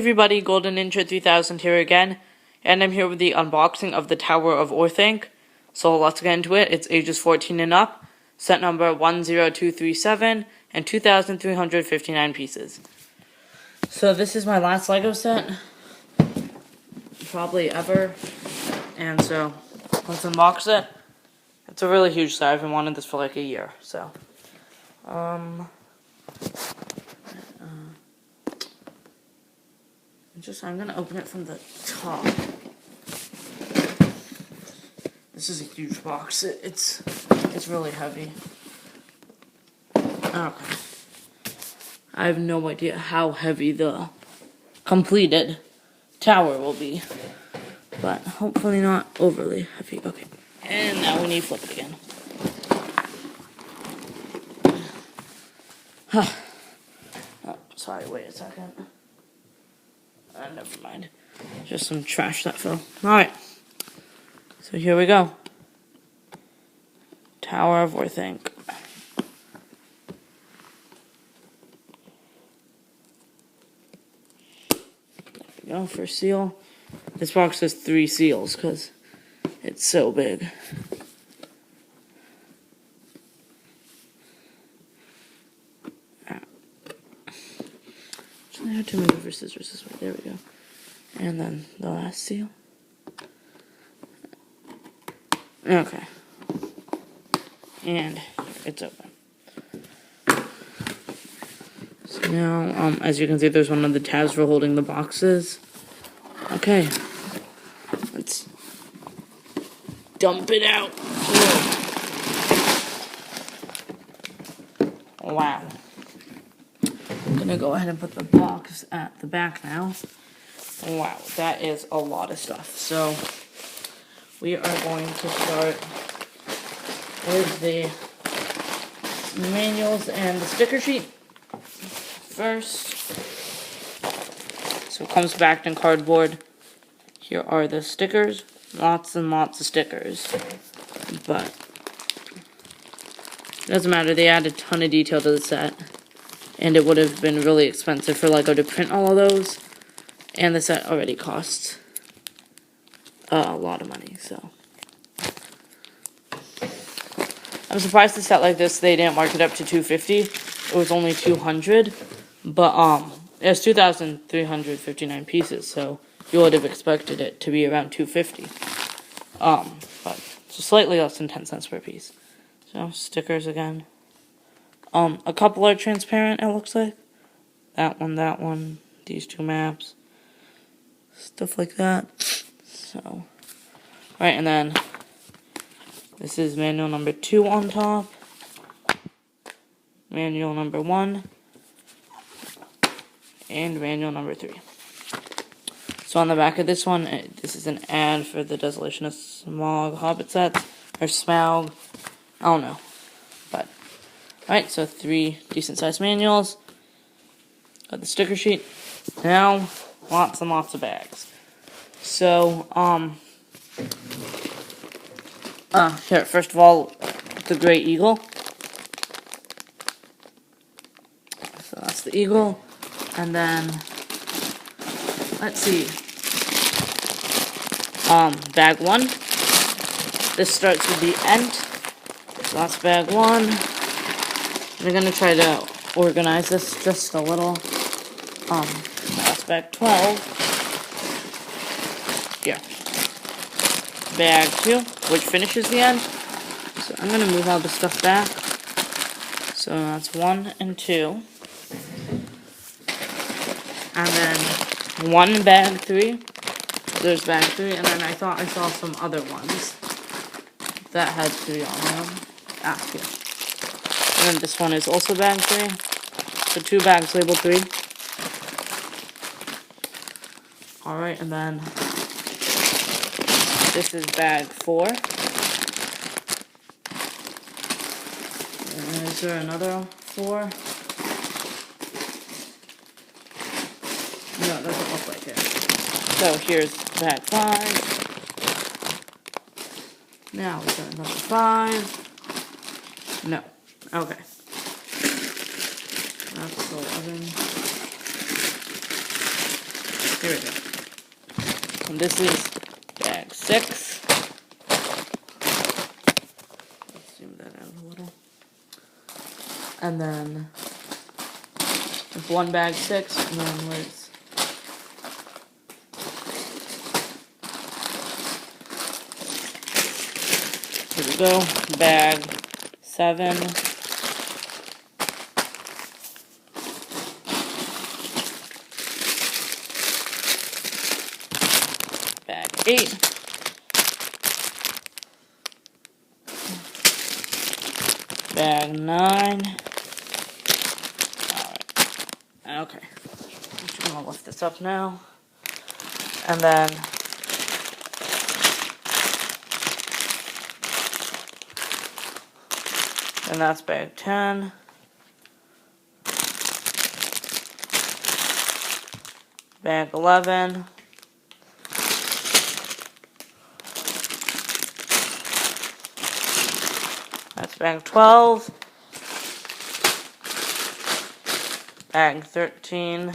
Everybody, Golden Ninja 3000 here again, and I'm here with the unboxing of the Tower of Orthanc. So let's get into it. It's ages 14 and up, set number 10237, and 2,359 pieces. So this is my last LEGO set, probably ever, and so let's unbox it. It's a really huge set. I've been wanting this for like a year, so. I'm gonna open it from the top. This is a huge box. It's really heavy. Okay. I have no idea how heavy the completed tower will be, but hopefully not overly heavy. Okay. And now we need to flip it again. Oh, sorry, wait a second. Never mind. Just some trash that fell. Alright. So here we go. Tower of Orthanc. There we go, first seal. This box has 3 seals because it's so big. I had to move over scissors this way. There we go. And then the last seal. Okay. And it's open. So now, as you can see, there's one of the tabs for holding the boxes. Okay. Let's dump it out. Whoa. Wow. I'm gonna go ahead and put the box at the back now. Wow, that is a lot of stuff. So we are going to start with the manuals and the sticker sheet first. So it comes backed in cardboard. Here are the stickers. Lots and lots of stickers. But it doesn't matter, they add a ton of detail to the set. And it would have been really expensive for LEGO to print all of those. And the set already costs a lot of money, so. I'm surprised a set like this, they didn't mark it up to $250. It was only $200. But, it has 2,359 pieces, so you would have expected it to be around $250. But so slightly less than 10 cents per piece. So, stickers again. A couple are transparent, it looks like. That one, these 2 maps. Stuff like that. So, alright, and then this is manual number 2 on top. Manual number 1. And manual number 3. So on the back of this one, this is an ad for the Desolation of Smaug Hobbit sets. Or Smaug. I don't know. But alright, so 3 decent-sized manuals. Got the sticker sheet. Now, lots and lots of bags. So, here, first of all, the Great Eagle. So that's the Eagle. And then, let's see. Bag 1. This starts with the Ent. So that's bag 1. I'm gonna try to organize this just a little. That's bag 12. Here. Bag 2, which finishes the end. So I'm gonna move all the stuff back. So that's 1 and 2. And then 1 bag 3. There's bag 3, and then I thought I saw some other ones that had 3 on them. Here. And then this one is also bag 3. So 2 bags labeled 3. Alright, and then this is bag 4. And is there another 4? No, it doesn't look like it. So here's bag 5. Now we've got number 5. No. Okay. That's 11. Here we go. And this is bag 6. Let's zoom that out a little. And then one bag 6, and then where's here we go, bag 7, bag 8, bag 9. Okay, I'm just gonna lift this up now, and then that's bag 10, bag 11, that's bag 12, bag 13,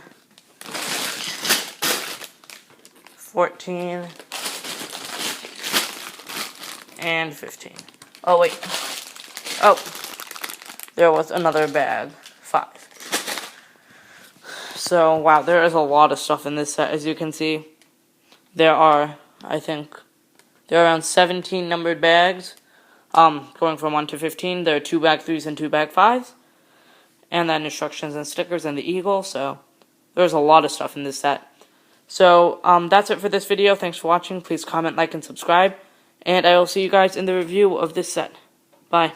14, and 15. Oh, wait. Oh, there was another bag, 5. So, wow, there is a lot of stuff in this set, as you can see. There are, I think, there are around 17 numbered bags, going from 1 to 15. There are 2 bag 3s and 2 bag 5s. And then instructions and stickers and the eagle, so there's a lot of stuff in this set. So, that's it for this video. Thanks for watching. Please comment, like, and subscribe. And I will see you guys in the review of this set. Bye.